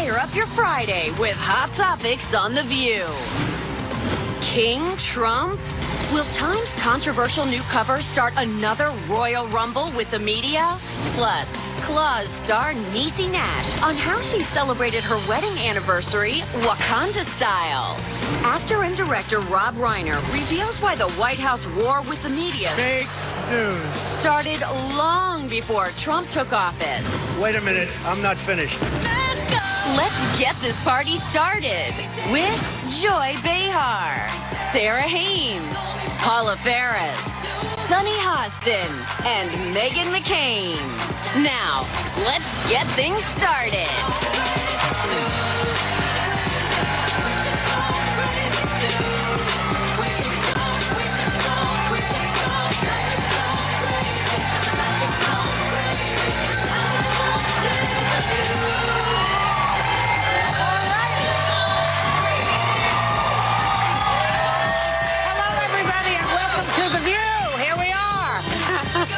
Fire up your Friday with hot topics on The View. King Trump? Will Time's controversial new cover start another Royal Rumble with the media? Plus, Claws star Niecy Nash on how she celebrated her wedding anniversary Wakanda style. Actor and director Rob Reiner reveals why the White House war with the media Fake news started long before Trump took office. Wait a minute, I'm not finished. Let's go! Let's get this party started with Joy Behar, Sarah Haynes, Paula Ferris, Sunny Hostin, and Meghan McCain. Now, let's get things started.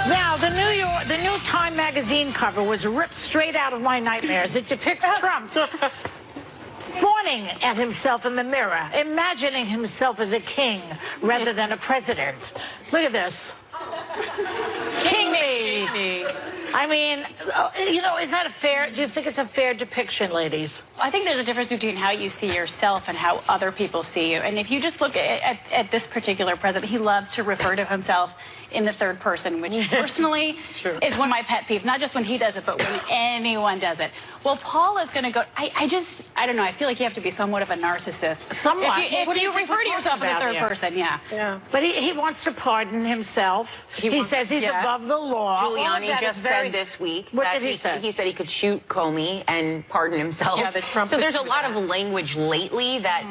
Now, the New Time magazine cover was ripped straight out of my nightmares. It depicts Trump fawning at himself in the mirror, imagining himself as a king rather than a president. Look at this. King me. I mean, you know, is that a fair, do you think it's a fair depiction, ladies? I think there's a difference between how you see yourself and how other people see you. And if you just look at this particular president, he loves to refer to himself in the third person, which personally is one of my pet peeves, not just when he does it, but when anyone does it. Well, Paul is going to go, I don't know, I feel like you have to be somewhat of a narcissist. Somewhat. If you refer to yourself in the third person, yeah. But he wants to pardon himself. He says he's above the law. Giuliani just said this week what that did he say? He said he could shoot Comey and pardon himself. Yeah, so there's a lot of language lately that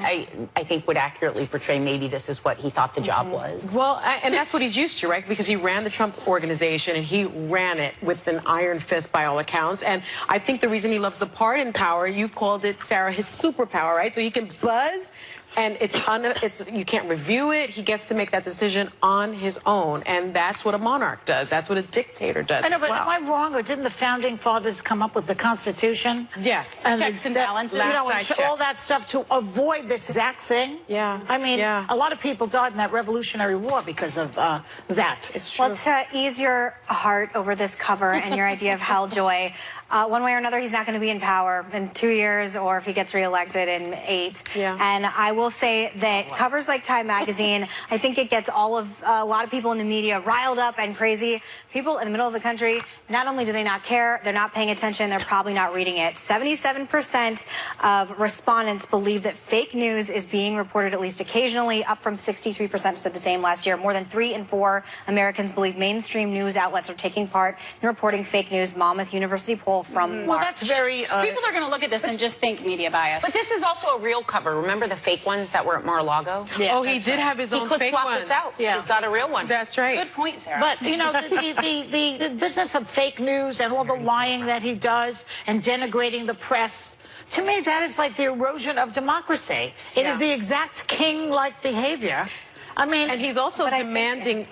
I think would accurately portray maybe this is what he thought the job was. Well, and that's what he's used to, right? Because he ran the Trump organization and he ran it with an iron fist by all accounts. And I think the reason he loves the pardon power, you've called it, Sarah, his superpower, right? So he can buzz and you can't review it. He gets to make that decision on his own. And that's what a monarch does. That's what a dictator does. I know, as but well. am I wrong, or didn't the founding fathers come up with the Constitution? Yes. And checks and balances. You know, and all that stuff to avoid this exact thing. Yeah. I mean, a lot of people died in that Revolutionary War because of that. It's true. Well, to ease your heart over this cover and your idea of hell, Joy, one way or another, he's not going to be in power in 2 years, or if he gets reelected in 8. Yeah. And I will say that covers like Time magazine, I think it gets a lot of people in the media riled up and crazy. People in the middle of the country, not only do they not care, they're not paying attention, they're probably not reading it. 77% of respondents believe that fake news is being reported at least occasionally, up from 63% said the same last year. More than 3 in 4 Americans believe mainstream news outlets are taking part in reporting fake news. Monmouth University poll from Well, that's very... People are going to look at this and just think media bias. But this is also a real cover. Remember the fake ones that were at Mar-a-Lago? Yeah, oh, he did have his He own could fake swap ones. this out. Yeah. He's got a real one. That's right. Good point, Sarah. But, you know, the business of fake news and all the lying that he does and denigrating the press, to me, that is like the erosion of democracy. It is the exact king-like behavior. I mean... And he's also demanding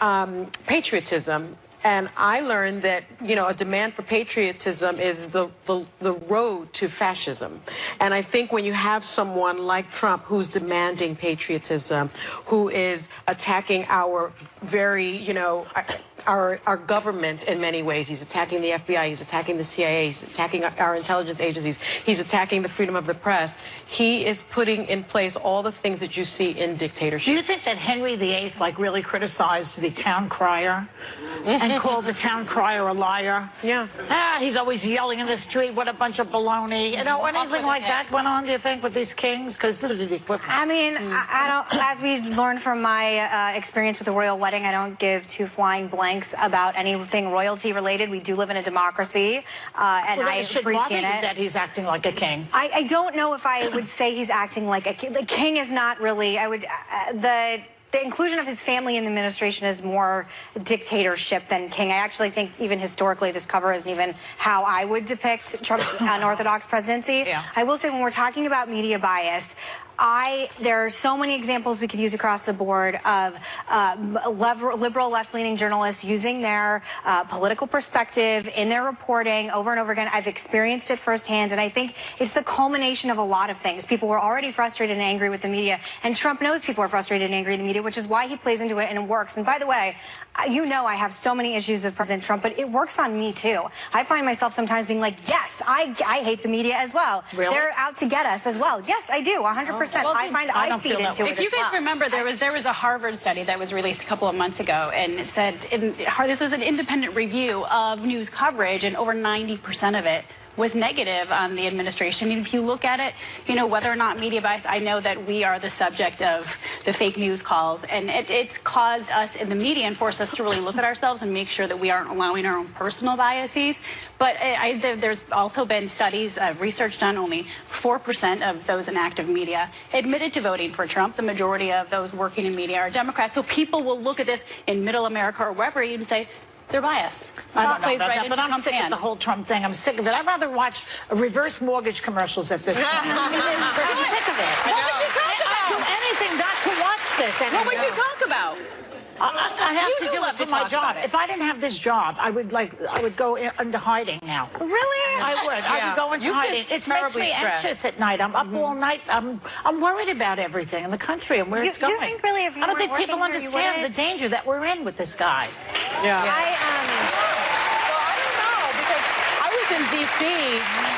patriotism. And I learned that, you know, a demand for patriotism is the road to fascism. And I think when you have someone like Trump who's demanding patriotism, who is attacking our very, you know, our government in many ways. He's attacking the FBI, he's attacking the CIA, he's attacking our intelligence agencies, he's attacking the freedom of the press. He is putting in place all the things that you see in dictatorship. Do you think that Henry VIII, like, really criticized the town crier and called the town crier a liar? Yeah. He's always yelling in the street, what a bunch of baloney. You know, anything like that went on, do you think, with these kings? Because I mean, I don't, as we learned from my experience with the royal wedding, I don't give two flying blanks about anything royalty related. We do live in a democracy, and I appreciate it. That he's acting like a king. I don't know if I would say he's acting like a king. The king is not really, I would, the inclusion of his family in the administration is more dictatorship than king. I actually think even historically this cover isn't even how I would depict Trump's unorthodox presidency. Yeah. I will say when we're talking about media bias, There are so many examples we could use across the board of liberal left-leaning journalists using their political perspective in their reporting over and over again. I've experienced it firsthand, and I think it's the culmination of a lot of things. People were already frustrated and angry with the media, and Trump knows people are frustrated and angry with the media, which is why he plays into it, and it works. And by the way, you know I have so many issues with President Trump, but it works on me too. I find myself sometimes being like, yes, I hate the media as well. Really? They're out to get us as well. Yes, I do, 100%. Well, I feed into it. If you guys remember, there was a Harvard study that was released a couple of months ago, and it said this was an independent review of news coverage, and over 90% of it was negative on the administration. And if you look at it, you know, whether or not media bias, I know that we are the subject of the fake news calls, and it's caused us in the media and forced us to really look at ourselves and make sure that we aren't allowing our own personal biases. But there's also been studies, research done, only 4% of those in active media admitted to voting for Trump. The majority of those working in media are Democrats. So people will look at this in middle America or wherever and say, they're biased. I don't know plays about right that, into but I'm Trump's sick of hand. the whole Trump thing. I'm sick of it. I'd rather watch reverse mortgage commercials at this point. I'm sick of it. What would you talk I'd about? do anything not to watch this. What would you talk about? I have You to do do love it for to my talk job. about it. If I didn't have this job, I would go into hiding now. Really? I would. I would go into You hiding. get It makes me terribly stressed. anxious at night. I'm up all night. I'm worried about everything in the country and where it's going. You think really if you I don't weren't think people working here, you understand the wouldn't? danger that we're in with this guy. Yeah. I was in D.C.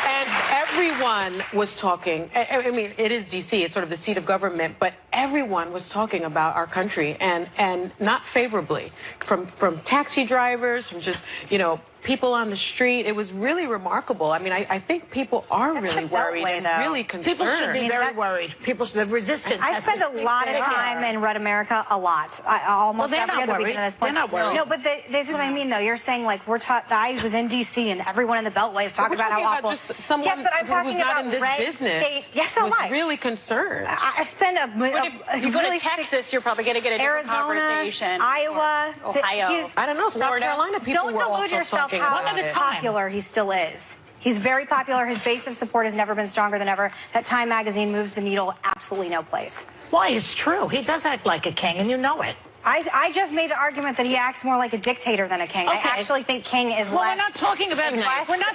and everyone was talking. I mean, it is D.C. It's sort of the seat of government, but everyone was talking about our country and not favorably. From taxi drivers, from just, you know, people on the street. It was really remarkable. I mean, I think people are That's really the worried Beltway, and though. really concerned. People should be very worried. The resistance. I has spend to a lot of stick time together. in Red America, a lot. Almost they're every not other worried. weekend at this point. They're not worried. No, but this is what I mean, though. You're saying, like, I was in D.C. and everyone in the Beltway is talking We're about how talking awful. just someone yes, but I'm who's talking not about in this red business state. Yes, so was am I. really concerned. I spend If you go to Texas, you're probably going to get a different Arizona, conversation. Iowa, or Ohio. I don't know. South Florida. Carolina people Don't were delude also yourself talking how about it. popular he still is. He's very popular. His base of support has never been stronger than ever. That Time magazine moves the needle absolutely no place. Why? It's true. He does act like a king, and you know it. I just made the argument that he acts more like a dictator than a king. Okay. I actually think king is Well, less. we're not talking about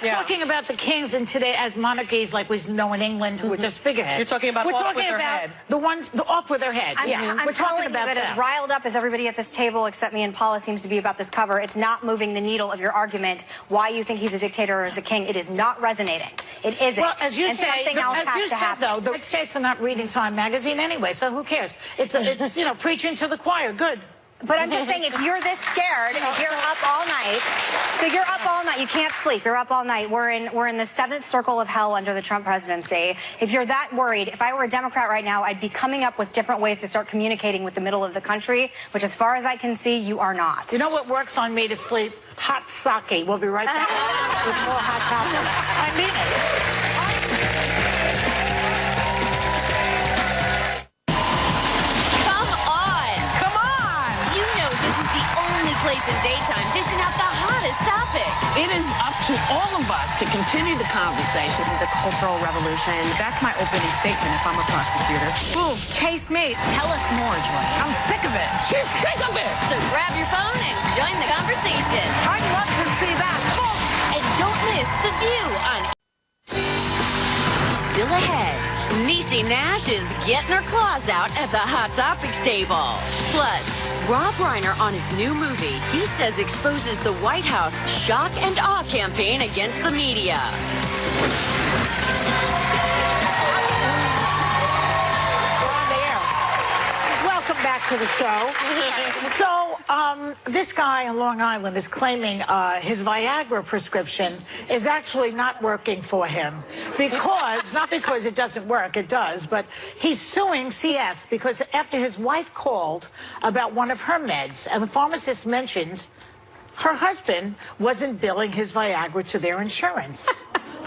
talking about the kings in today as monarchies like we know in England who are just figureheads. You're talking about we're off talking with their about head. the ones off with their head. I'm we're talking telling about you that as riled up as everybody at this table, except me and Paula, seems to be about this cover, it's not moving the needle of your argument why you think he's a dictator or is a king. It is not resonating. It isn't. Well, as you and say, something else as has you to said, happen. though, the United States are not reading Time magazine anyway, so who cares? It's you know, preaching to the choir. Good. But I'm just saying, if you're this scared, if you're up all night, so you're up all night, you can't sleep, you're up all night. We're in the seventh circle of hell under the Trump presidency. If you're that worried, if I were a Democrat right now, I'd be coming up with different ways to start communicating with the middle of the country, which as far as I can see, you are not. You know what works on me to sleep? Hot sake. We'll be right back with more hot topics. I mean it. Place in daytime, dishing out the hottest topics. It is up to all of us to continue the conversation. This is a cultural revolution. That's my opening statement if I'm a prosecutor. Boom, case made. Tell us more, Joy. I'm sick of it. She's sick of it. So grab your phone and join the conversation. I'd love to see that. And don't miss The View on... Still ahead, Niecy Nash is getting her claws out at the Hot Topics table. Plus, Rob Reiner on his new movie he says exposes the White House shock and awe campaign against the media. Welcome back to the show. So, this guy on Long Island is claiming his Viagra prescription is actually not working for him because, not because it doesn't work, it does, but he's suing CS because after his wife called about one of her meds and the pharmacist mentioned her husband wasn't billing his Viagra to their insurance.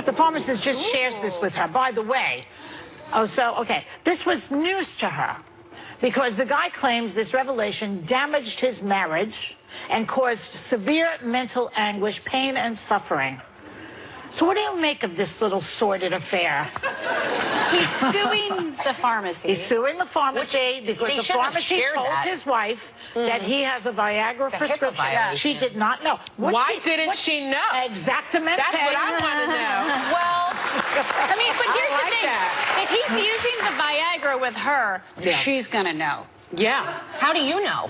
The pharmacist just shares this with her. By the way, okay, this was news to her. Because the guy claims this revelation damaged his marriage and caused severe mental anguish, pain, and suffering. So what do you make of this little sordid affair? He's suing the pharmacy. He's suing the pharmacy because they the should have pharmacy shared told that. his wife that he has a Viagra It's a HIPAA prescription. violation. She did not know. Why didn't she know? Exactamente. That's what I want to know. Well, I mean, but here's like the thing. that. If he's using the Viagra with her, she's going to know. Yeah. How do you know?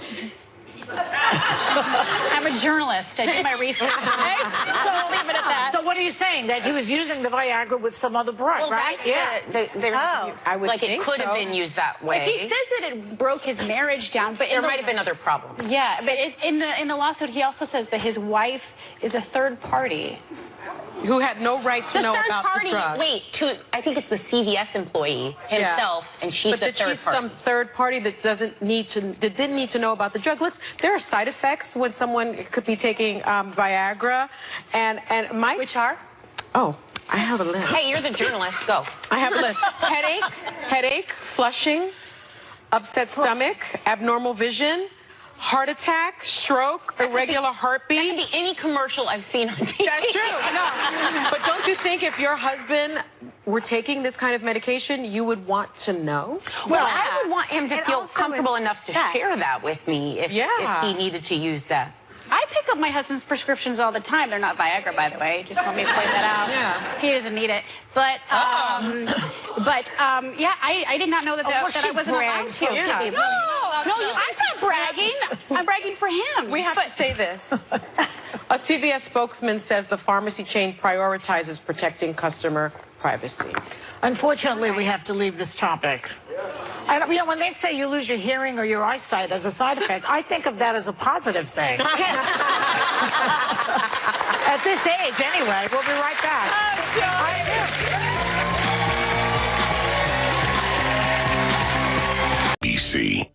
I'm a journalist. I do my research, okay? So I'll leave it at that. So what are you saying? That he was using the Viagra with some other broad, Well, right? I would like it think could have so. been used that way. If he says that it broke his marriage down, but there might have been other problems. Yeah, but in the lawsuit, he also says that his wife is a third party. Who had no right to The know third about party, the drug. I think it's the CVS employee himself, and she's but the that third she's party. some third party that didn't need to know about the drug. Look, there are side effects when someone could be taking Viagra, and Mike. Which are? Oh, I have a list. Hey, you're the journalist. Go. I have a list. Headache, flushing, upset stomach, abnormal vision, heart attack, stroke, irregular heartbeat. That could be any commercial I've seen on TV. That's true. No. But don't you think if your husband were taking this kind of medication, you would want to know? Well, I would want him to It feel also comfortable is enough to sex. share that with me if he needed to use that. I pick up my husband's prescriptions all the time. They're not Viagra, by the way. Just want me to point that out. Yeah. He doesn't need it. But, yeah, I did not know that, that I wasn't allowed to. Yeah. No, I'm not bragging. I'm bragging for him. We have to say this. A CVS spokesman says the pharmacy chain prioritizes protecting customer privacy. Unfortunately, we have to leave this topic. And, you know, when they say you lose your hearing or your eyesight as a side effect, I think of that as a positive thing. At this age, anyway. We'll be right back. DC.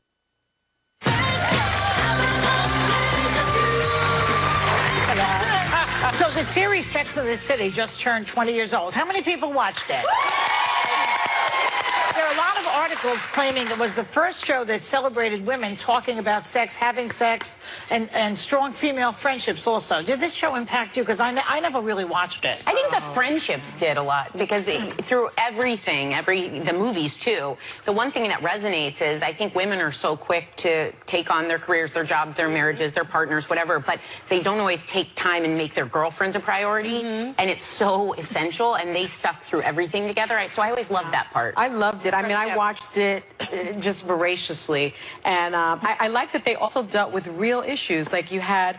So the series Sex and the City just turned 20 years old. How many people watched it? There are a lot of articles claiming it was the first show that celebrated women talking about sex, having sex, and strong female friendships also. Did this show impact you? Because I never really watched it. I think the friendships did a lot because through everything, the movies too, the one thing that resonates is I think women are so quick to take on their careers, their jobs, their marriages, their partners, whatever, but they don't always take time and make their girlfriends a priority. And it's so essential, and they stuck through everything together. So I always loved that part. I loved it. I mean, I watched it just voraciously. And I like that they also dealt with real issues. Like you had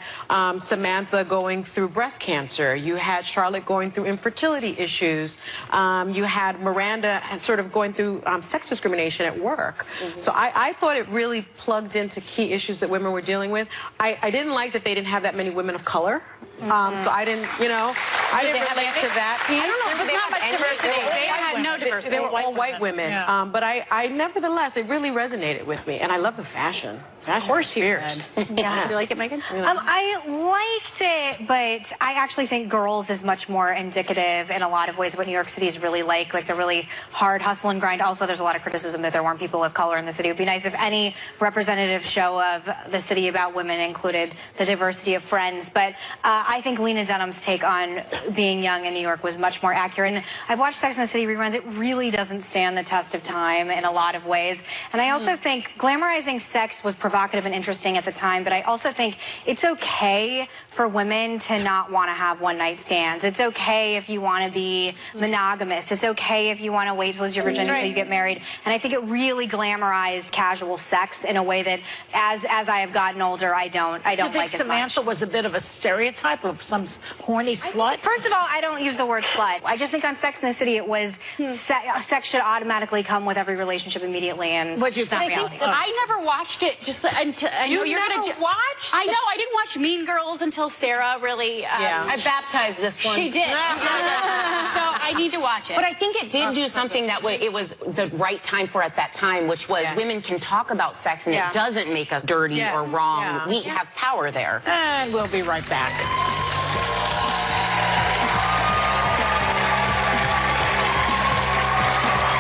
Samantha going through breast cancer. You had Charlotte going through infertility issues. You had Miranda sort of going through sex discrimination at work. So I thought it really plugged into key issues that women were dealing with. I didn't like that they didn't have that many women of color. So I didn't, I didn't relate to that piece. I don't know. There was not much diversity. They had no diversity. They were all white women. Yeah. But I nevertheless, it really resonated with me. And I love the fashion. Fashion. Of course you fierce. did. Yeah. You like it, Megan? I liked it, but I actually think Girls is much more indicative in a lot of ways of what New York City is really like the really hard hustle and grind. Also, there's a lot of criticism that there weren't people of color in the city. It would be nice if any representative show of the city about women included the diversity of Friends. But I think Lena Dunham's take on being young in New York was much more accurate. And I've watched Sex and the City reruns. It really doesn't stand the test of time in a lot of ways. And I also think glamorizing sex was provocative and interesting at the time, but I also think it's okay for women to not want to have one-night stands. It's okay if you want to be monogamous. It's okay if you want to wait till your virginity until you get married. And I think it really glamorized casual sex in a way that, as I have gotten older, I don't like as much. Do you think Samantha was a bit of a stereotype of some horny slut? First of all, I don't use the word slut. I just think on Sex and the City, it was sex should automatically come with every relationship immediately, and What'd you it's not think? reality. I never watched it. Just until I know you're gonna watch? I know I didn't watch Mean Girls until Sarah really. I baptized this one. She did. So I need to watch it. But I think it did do something that it was the right time for at that time, which was women can talk about sex and it doesn't make us dirty or wrong. Yeah. We have power there. And we'll be right back.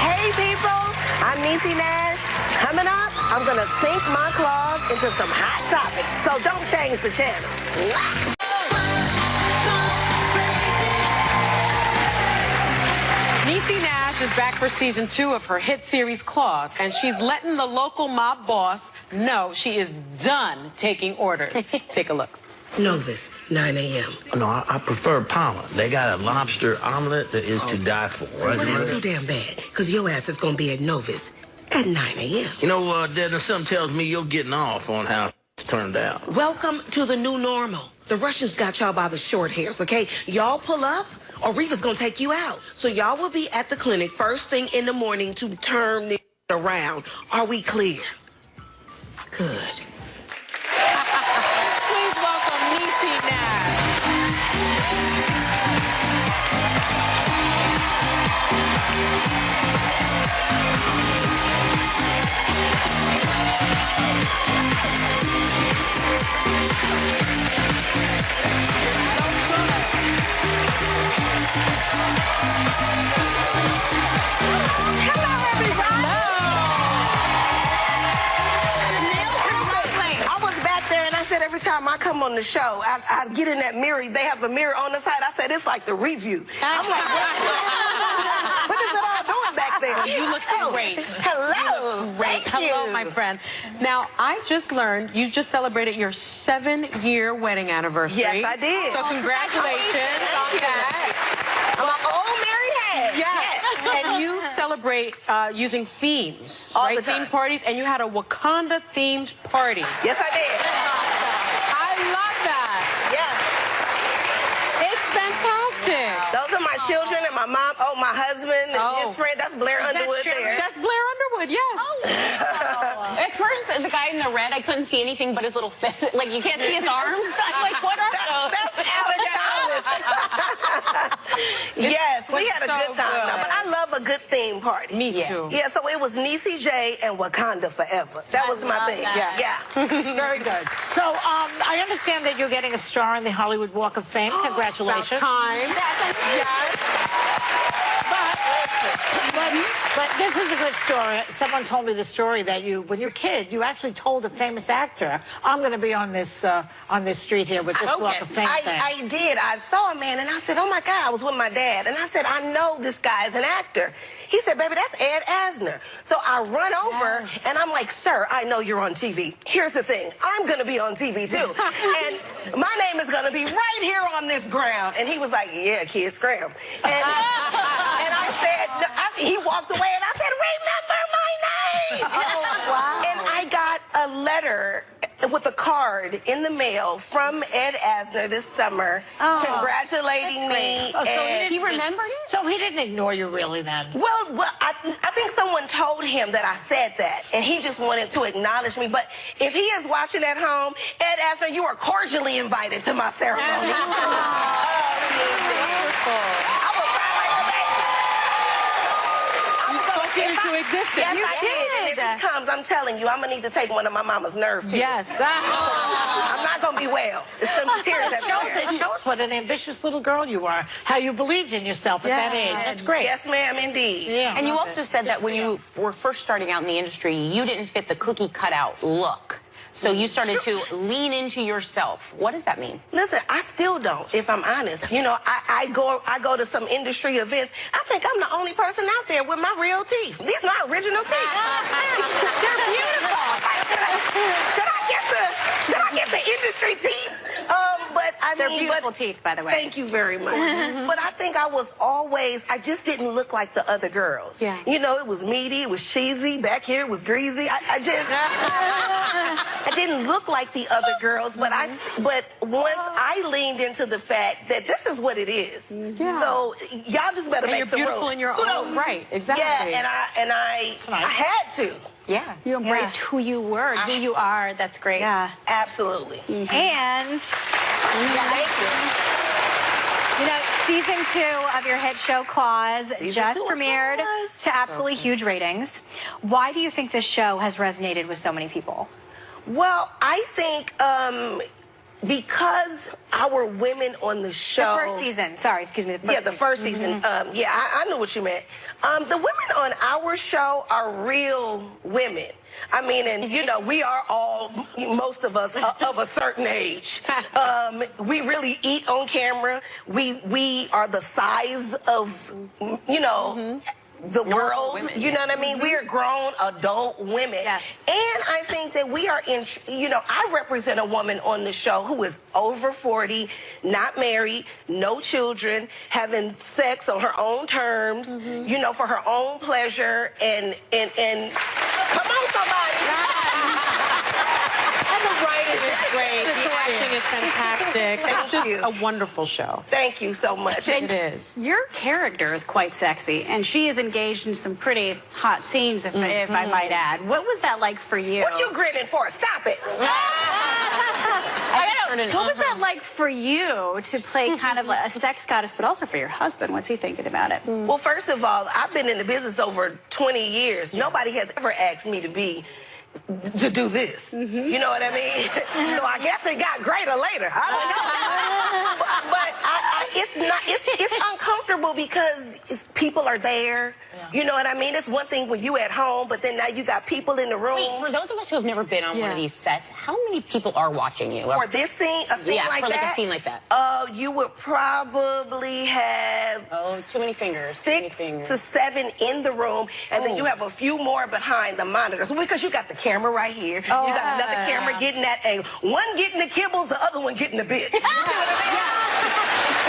Hey people, I'm Niecy Nash. Coming up, I'm gonna sink my claws into some hot topics, so don't change the channel. Niecy Nash is back for season 2 of her hit series Claws, and she's letting the local mob boss know she is done taking orders. Take a look. Novus, 9 a.m. No, I prefer Palmer. They got a lobster omelet that is to die for. Right? Well, that's too damn bad, because your ass is going to be at Novus at 9 a.m. You know, Desmond, something tells me you're getting off on how it's turned out. Welcome to the new normal. The Russians got y'all by the short hairs, okay? Y'all pull up, or Reva's gonna take you out. So y'all will be at the clinic first thing in the morning to turn this around. Are we clear? Good. Please welcome Niecy Nash. Every time I come on the show, I get in that mirror. They have a mirror on the side. I said, it's like the review. I'm like, what is it all doing back there? You look great. Hello. Great. Hello, my friend. Now, I just learned you just celebrated your 7-year wedding anniversary. Yes, I did. So congratulations on that. I'm an old married hat. Yes. And you celebrate using themes, all right? The time. Themed parties, and you had a Wakanda-themed party. Yes, I did. I love that. Yeah. It's fantastic. Those are my children and my mom. Oh, my husband and his friend. That's Blair Underwood there. That's Blair Underwood, yes. At first, the guy in the red, I couldn't see anything but his little fist. Like, you can't see his arms. I'm like, what are those? That's Alex Alice. Yes, we had a good time. Now, but I love a good theme party. Me too. Yeah, so it was Niecy J and Wakanda Forever. That was my thing. That. Yeah. Very good. So I understand that you're getting a star on the Hollywood Walk of Fame. Congratulations. About time. Yes. But this is a good story. Someone told me the story that you, when you're a kid, you actually told a famous actor, "I'm going to be on this street here with this Walk of Fame thing." I did. I saw a man and I said, "Oh my God!" I was with my dad and I said, "I know this guy is an actor." He said, "Baby, that's Ed Asner." So I run over and I'm like, "Sir, I know you're on TV. Here's the thing. I'm going to be on TV too. And my name is going to be right here on this ground." And he was like, "Yeah, kid, scram." And I said, he walked away and I said, "Remember my name." Oh, wow. And I got a letter with a card in the mail from Ed Asner this summer, congratulating me. Oh, so he remembered it? So he didn't ignore you really then? Well, I think someone told him that I said that, and he just wanted to acknowledge me. But if he is watching at home, Ed Asner, you are cordially invited to my ceremony. Into existence. Yes, You I did. And if he comes, I'm telling you, I'm going to need to take one of my mama's nerve pills. Yes. I'm not going to be well. It's going to be tears everywhere. It shows what an ambitious little girl you are, how you believed in yourself at that age. That's great. Yes, ma'am, indeed. Yeah. And you also said that when you were first starting out in the industry, you didn't fit the cookie cutout look. So you started to lean into yourself. What does that mean? Listen, I still don't, if I'm honest. You know, I go to some industry events. I think I'm the only person out there with my real teeth. These are my original teeth. They're beautiful. Should I get the industry teeth? But I They're mean, beautiful teeth, by the way. Thank you very much. But I think I just didn't look like the other girls. Yeah. You know, it was meaty, it was cheesy. Back here, it was greasy. I didn't look like the other girls, but once I leaned into the fact that this is what it is. So y'all just better make some room. You're beautiful in your own right. Exactly. Yeah, and I had to. Yeah, you embraced who you were, who you are. That's great. Yeah. Absolutely. And Thank you. you know, season 2 of your hit show Claws just premiered to absolutely huge ratings. Why do you think this show has resonated with so many people? Well, I think because our women on the show... The first season. Sorry, excuse me. The first season. Yeah, I knew what you meant. The women on our show are real women. I mean, and you know, we are all, most of us, of a certain age. We really eat on camera. We are the size of, you know, the world. Women, you know what I mean? We are grown adult women. Yes. And I think that we are in, you know, I represent a woman on the show who is over 40, not married, no children, having sex on her own terms, you know, for her own pleasure, and come on, somebody. And the writing is great. The acting is fantastic. It's just a wonderful show. Thank you so much. It is. Your character is quite sexy, and she is engaged in some pretty hot scenes, if I might add. What was that like for you? What you grinning for? Stop it. So what was that like for you to play kind of like a sex goddess, but also for your husband? What's he thinking about it? Well, first of all, I've been in the business over 20 years. Nobody has ever asked me to do this. You know what I mean? So I guess it got greater later. I don't know. but it's uncomfortable because people are there. You know what I mean? It's one thing when you at home, but then now you got people in the room. Wait, for those of us who have never been on one of these sets, how many people are watching you? For this scene, a scene like for that? like a scene like that. You would probably have... Oh, too many fingers. 6 to 7 in the room, and then you have a few more behind the monitors. Because you got the camera right here. You got another camera getting that angle. One getting the kibbles, the other one getting the bits. You know what I mean?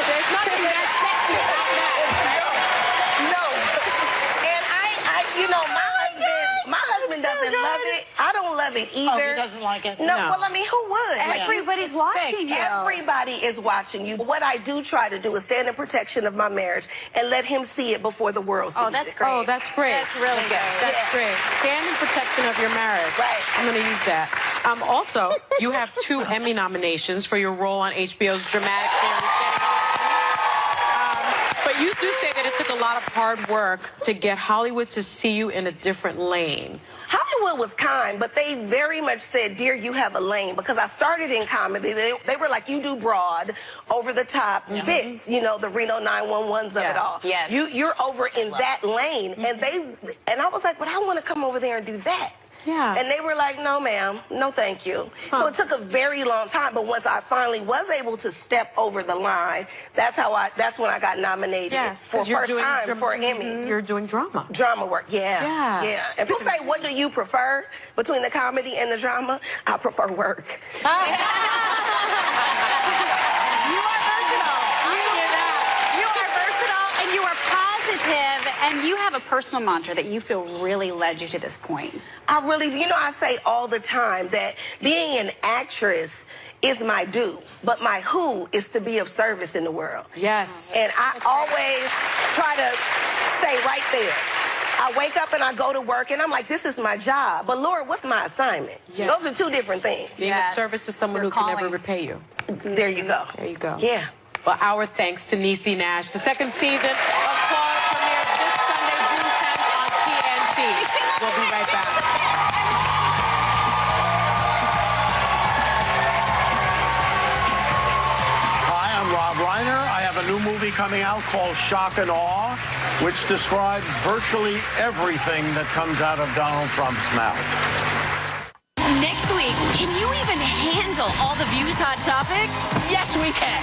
There's nothing that sexy about that. No. And you know, my husband doesn't love it. I don't love it either. Oh, he doesn't like it? No, well, I mean, who would? Everybody's watching you. Everybody is watching you. What I do try to do is stand in protection of my marriage and let him see it before the world sees it. Oh, that's great. Oh, that's great. That's really good. That's great. Stand in protection of your marriage. Right. I'm going to use that. Also, you have 2 Emmy nominations for your role on HBO's dramatic series. But you do say that it took a lot of hard work to get Hollywood to see you in a different lane. Hollywood was kind, but they very much said, dear, you have a lane. Because I started in comedy. They were like, you do broad, over-the-top bits. You know, the Reno 911s of it all. Yes. You're over in that lane. And I was like, but I want to come over there and do that. Yeah. And they were like, no, ma'am, no, thank you. So it took a very long time, but once I finally was able to step over the line, that's when I got nominated for first time for an Emmy. You're doing drama. Drama work, yeah. And people say, what do you prefer between the comedy and the drama? I prefer work. And you have a personal mantra that you feel really led you to this point. I say all the time that being an actress is my do, but my who is to be of service in the world. Yes. And I always try to stay right there. I wake up and I go to work and I'm like, this is my job. But Lord, what's my assignment? Yes. Those are 2 different things. Being of service to someone who can never repay you. There you go. There you go. Yeah. Well, our thanks to Niecy Nash. The 2nd season of Claws premieres this Sunday, June 10th on TNT. We'll be right back. Hi, I'm Rob Reiner. I have a new movie coming out called Shock and Awe, which describes virtually everything that comes out of Donald Trump's mouth. Next week, can you even handle all the View's hot topics? Yes, we can.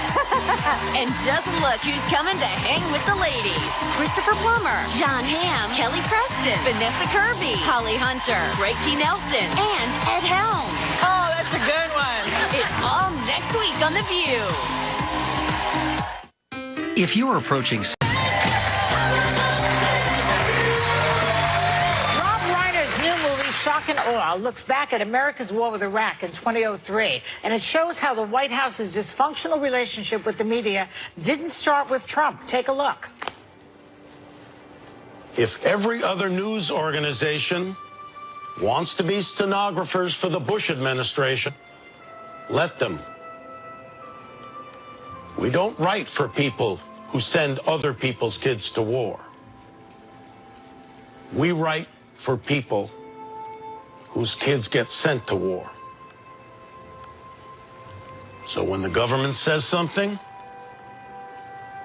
And just look who's coming to hang with the ladies. Christopher Plummer, John Hamm, Kelly Preston, Vanessa Kirby, Holly Hunter, Greg T. Nelson, and Ed Helms. Oh, that's a good one. It's all next week on The View. If you are approaching... Shock and Awe looks back at America's war with Iraq in 2003, and it shows how the White House's dysfunctional relationship with the media didn't start with Trump. Take a look. If every other news organization wants to be stenographers for the Bush administration, let them. We don't write for people who send other people's kids to war. We write for people whose kids get sent to war. So when the government says something,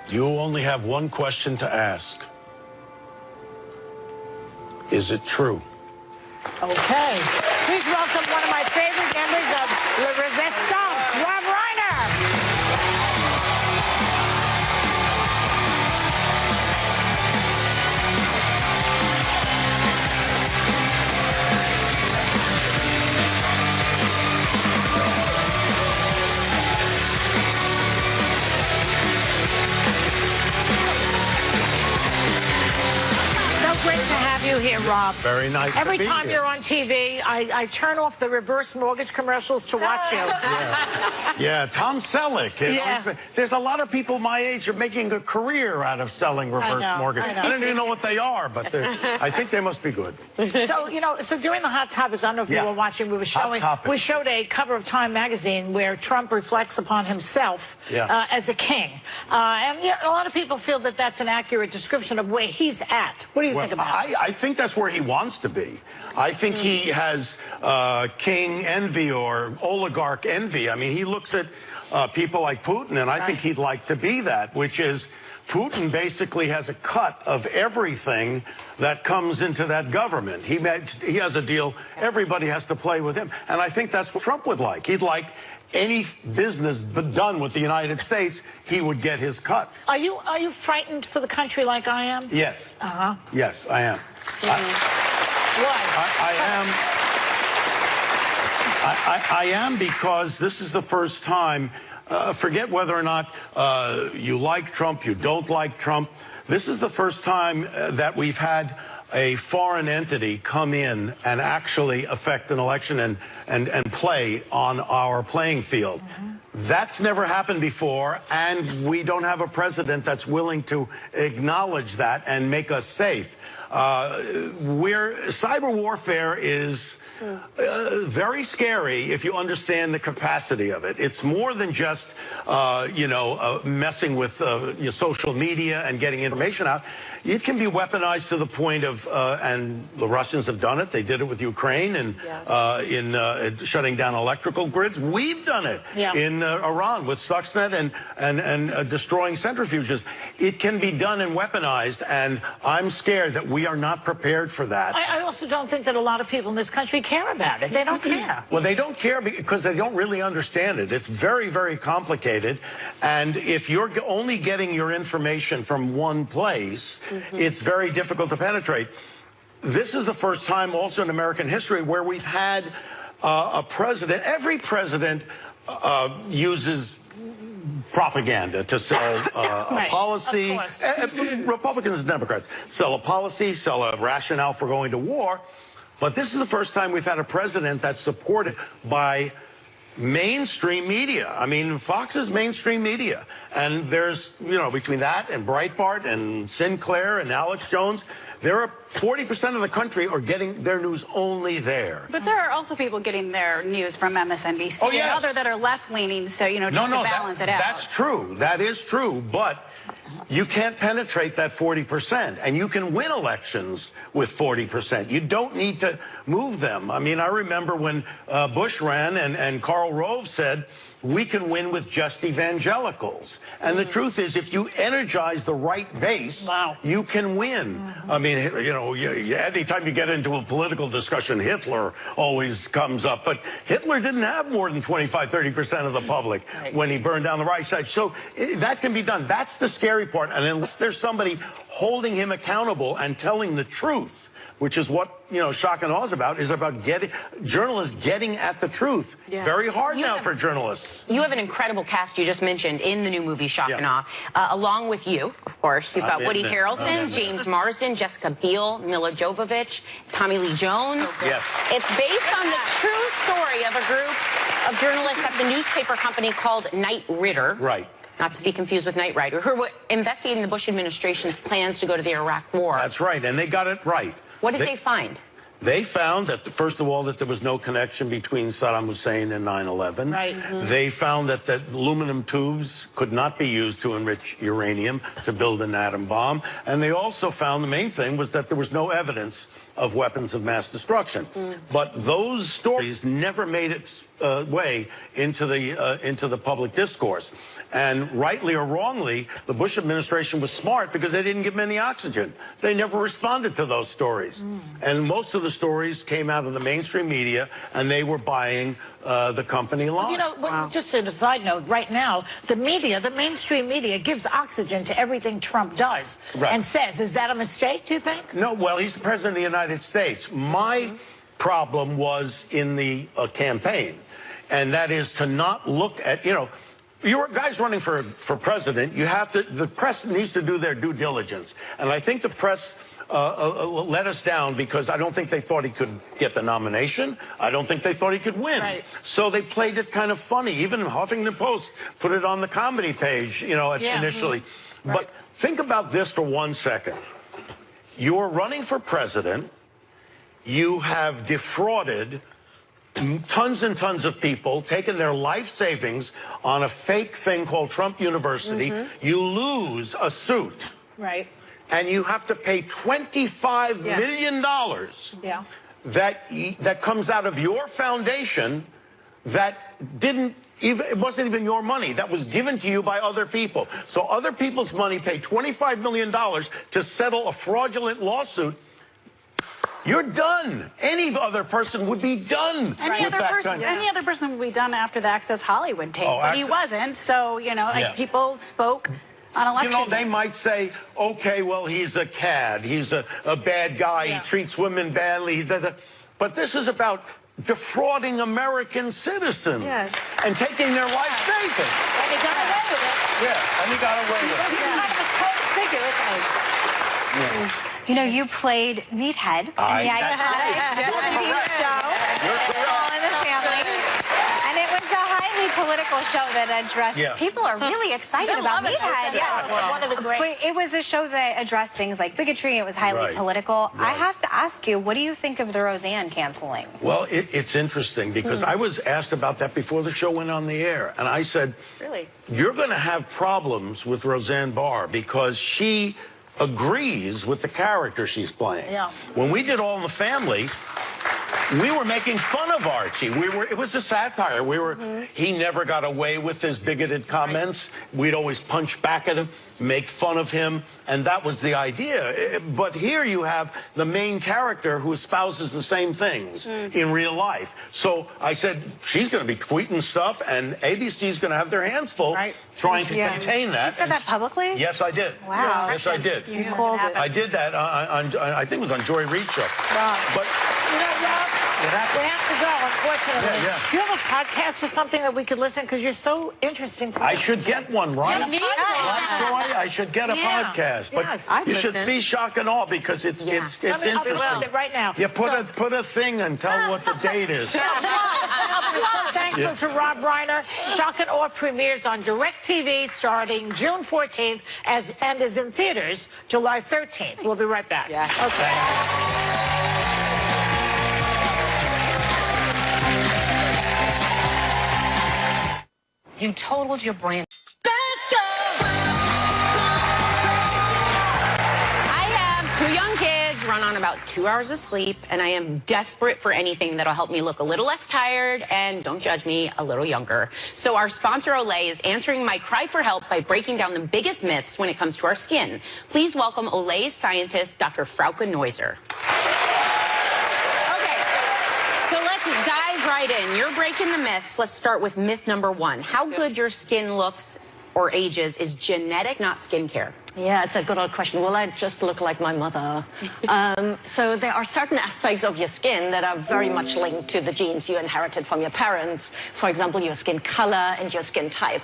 you only have one question to ask. Is it true? Okay. Please welcome one of my favorite members of La Resistance, Rob Reiner. Great to have you here, Rob. Very nice Every to be time here. you're on TV, I turn off the reverse mortgage commercials to watch you. Yeah, Tom Selleck. Yeah. There's a lot of people my age are making a career out of selling reverse mortgage. I don't even know what they are, but I think they must be good. So, so during the Hot Topics, I don't know if you were watching, we showed a cover of Time magazine where Trump reflects upon himself as a king. And a lot of people feel that that's an accurate description of where he's at. What do you think about it? I think that's where he wants to be. I think he has king envy or oligarch envy. I mean, he looks at people like Putin, and I think he'd like to be that, which is Putin basically has a cut of everything that comes into that government. He has a deal. Everybody has to play with him. And I think that's what Trump would like. He'd like any business done with the United States, he would get his cut. Are you frightened for the country like I am? Yes. Uh-huh. Yes, I am. Why? I am because this is the first time, forget whether or not you like Trump, you don't like Trump. This is the first time that we've had a foreign entity come in and actually affect an election and play on our playing field. That's never happened before, and we don't have a president that's willing to acknowledge that and make us safe. Cyber warfare is very scary if you understand the capacity of it. It's more than just, messing with your social media and getting information out. It can be weaponized to the point of, and the Russians have done it. They did it with Ukraine and in shutting down electrical grids. We've done it in Iran with Stuxnet and destroying centrifuges. It can be done and weaponized, and I'm scared that we are not prepared for that. I also don't think that a lot of people in this country care about it. They don't care. Well, they don't care because they don't really understand it. It's very, very complicated, and if you're only getting your information from one place, it's very difficult to penetrate. This is the first time also in American history where we've had a president. Every president uses propaganda to sell a policy. Republicans and Democrats sell a policy, sell a rationale for going to war. But this is the first time we've had a president that's supported by mainstream media. I mean, Fox is mainstream media. And there's, between that and Breitbart and Sinclair and Alex Jones, there are 40% of the country are getting their news only there. But there are also people getting their news from MSNBC and other that are left-leaning, so, just to balance it out. That's true. That is true. But you can't penetrate that 40%, and you can win elections with 40%. You don't need to move them. I mean, I remember when Bush ran and Karl Rove said, we can win with just evangelicals. And the truth is, if you energize the right base, you can win. I mean, anytime you get into a political discussion, Hitler always comes up. But Hitler didn't have more than 25, 30% of the public when he burned down the Reichstag. So that can be done. That's the scary part. And unless there's somebody holding him accountable and telling the truth, which is what, Shock and Awe is about journalists getting at the truth. Very hard now for journalists. You have an incredible cast you just mentioned in the new movie Shock and Awe, along with you, of course. You've got Woody Harrelson, James Marsden, Jessica Biel, Mila Jovovich, Tommy Lee Jones. It's based on the true story of a group of journalists at the newspaper company called Knight Ridder. Not to be confused with Knight Rider, who were investigating the Bush administration's plans to go to the Iraq War. That's right, and they got it right. What did they find? They found that, first of all, that there was no connection between Saddam Hussein and 9/11. Right. They found that aluminum tubes could not be used to enrich uranium to build an atom bomb. And they also found the main thing was that there was no evidence of weapons of mass destruction. But those stories never made its way into the public discourse. And rightly or wrongly, the Bush administration was smart because they didn't give them any oxygen. They never responded to those stories. And most of the stories came out of the mainstream media, and they were buying the company line. You know, just as a side note, right now, the media, the mainstream media, gives oxygen to everything Trump does and says. Is that a mistake, do you think? No, well, he's the president of the United States. My problem was in the campaign, and that is to not look at, you know, you're guys running for president, you have to, the press needs to do their due diligence. And I think the press let us down because I don't think they thought he could get the nomination. I don't think they thought he could win. Right. So they played it kind of funny. Even Huffington Post put it on the comedy page, you know, initially. Right. But think about this for 1 second. You're running for president. You have defrauded tons and tons of people, taking their life savings on a fake thing called Trump University. You lose a suit. Right. And you have to pay $25 million that comes out of your foundation that didn't even, it wasn't even your money. That was given to you by other people. So other people's money paid $25 million to settle a fraudulent lawsuit. You're done. Any other person would be done. Any other person would be done after the Access Hollywood tape, but he wasn't. So, you know, like people spoke on election day. You know, they might say, okay, well, he's a cad. He's a bad guy. He treats women badly. But this is about defrauding American citizens and taking their life savings. And he got away with it. Yeah, and he got away with it. He's kind of a cold figure, isn't he? You know, you played Meathead in the iconic show, All in the Family. And it was a highly political show that addressed, people are really excited about Meathead. Yeah, one of the greats. It was a show that addressed things like bigotry. It was highly political. I have to ask you, what do you think of the Roseanne canceling? Well, it's interesting because I was asked about that before the show went on the air. And I said, really? You're going to have problems with Roseanne Barr because she agrees with the character she's playing. Yeah. When we did All in the Family, we were making fun of Archie. It was a satire. He never got away with his bigoted comments. We'd always punch back at him, make fun of him, and that was the idea. But here you have the main character who espouses the same things in real life. So I said, she's going to be tweeting stuff, and ABC's going to have their hands full trying to contain that. You said that publicly? Yes, I did. Wow. Yes, I did. You called it. I did that on I think it was on Joy Reid show. Wow. But you know, Rob, we have to go, unfortunately. Do you have a podcast or something that we could listen? Because you're so interesting to me. I should get one, right? You need one. Joy, I should get a podcast. But you should see Shock and Awe because it's interesting. I'll do it right now. Yeah, put a thing and tell what the date is. Thankful to Rob Reiner. Shock and Awe premieres on DirecTV starting June 14th and is in theaters July 13th. We'll be right back. Okay. You totaled your brand. Let's go! I have 2 young kids, run on about 2 hours of sleep, and I am desperate for anything that'll help me look a little less tired and, don't judge me, a little younger. So our sponsor, Olay, is answering my cry for help by breaking down the biggest myths when it comes to our skin. Please welcome Olay's scientist, Dr. Frauke Neuser. So let's dive right in. You're breaking the myths. Let's start with myth number 1. How good your skin looks or ages is genetic, not skincare. Yeah, it's a good old question. Will I just look like my mother? So there are certain aspects of your skin that are very much linked to the genes you inherited from your parents. For example, your skin color and your skin type.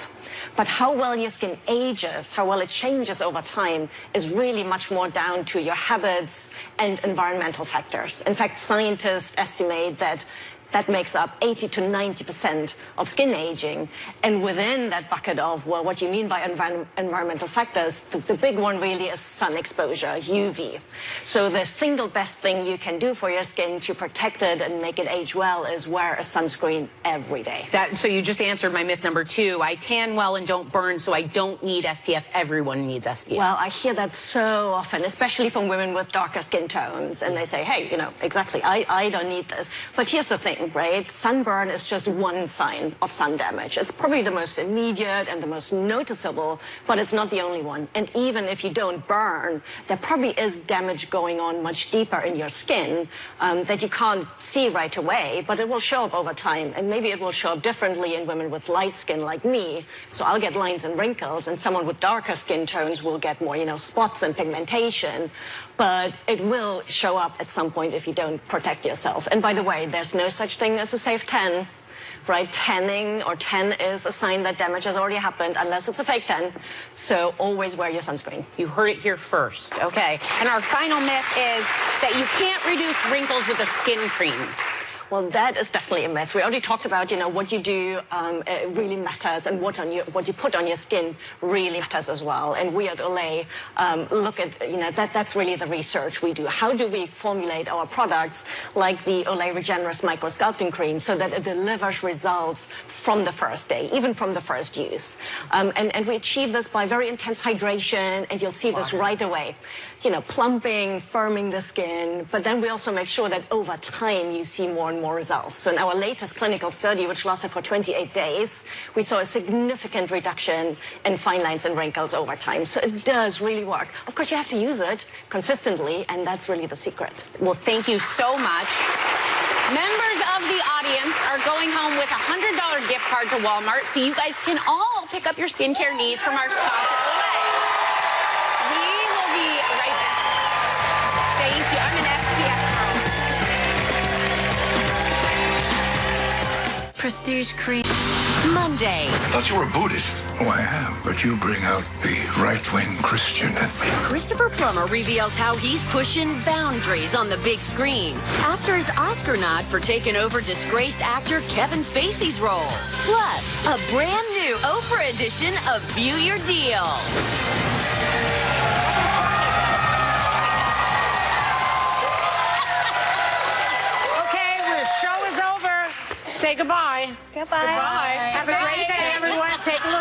But how well your skin ages, how well it changes over time, is really much more down to your habits and environmental factors. In fact, scientists estimate that that makes up 80 to 90% of skin aging. And within that bucket of, well, what do you mean by environmental factors, the big one really is sun exposure, UV. So the single best thing you can do for your skin to protect it and make it age well is wear a sunscreen every day. So you just answered my myth number 2. I tan well and don't burn, so I don't need SPF. Everyone needs SPF. Well, I hear that so often, especially from women with darker skin tones. And they say, hey, you know, exactly, I don't need this. But here's the thing. Right? Sunburn is just one sign of sun damage. It's probably the most immediate and the most noticeable, but it's not the only one. And even if you don't burn, there probably is damage going on much deeper in your skin that you can't see right away, but it will show up over time. And maybe it will show up differently in women with light skin like me. So I'll get lines and wrinkles, and someone with darker skin tones will get more, you know, spots and pigmentation. But it will show up at some point if you don't protect yourself. And by the way, there's no such thing as a safe tan, right? Tanning or tan is a sign that damage has already happened, unless it's a fake tan. So always wear your sunscreen. You heard it here first. Okay. And our final myth is that you can't reduce wrinkles with a skin cream. Well, that is definitely a myth. We already talked about, you know, what you do really matters, and what you put on your skin really matters as well. And we at Olay look at, you know, that's really the research we do. How do we formulate our products like the Olay Regenerous Micro Sculpting Cream so that it delivers results from the first day, even from the first use? And we achieve this by very intense hydration, and you'll see this right away. You know, plumping, firming the skin, but then we also make sure that over time you see more and more results. So in our latest clinical study, which lasted for 28 days, we saw a significant reduction in fine lines and wrinkles over time. So it does really work. Of course, you have to use it consistently, and that's really the secret. Well, thank you so much. Members of the audience are going home with a $100 gift card to Walmart, so you guys can all pick up your skincare needs from our sponsor, Olay. We will be right back. Thank you. I'm an SPF. Prestige cream. Monday. I thought you were a Buddhist. Oh, I am. But you bring out the right-wing Christian in me. Christopher Plummer reveals how he's pushing boundaries on the big screen after his Oscar nod for taking over disgraced actor Kevin Spacey's role. Plus, a brand new Oprah edition of View Your Deal. Say goodbye. Goodbye. Have a great day, everyone. Take a look.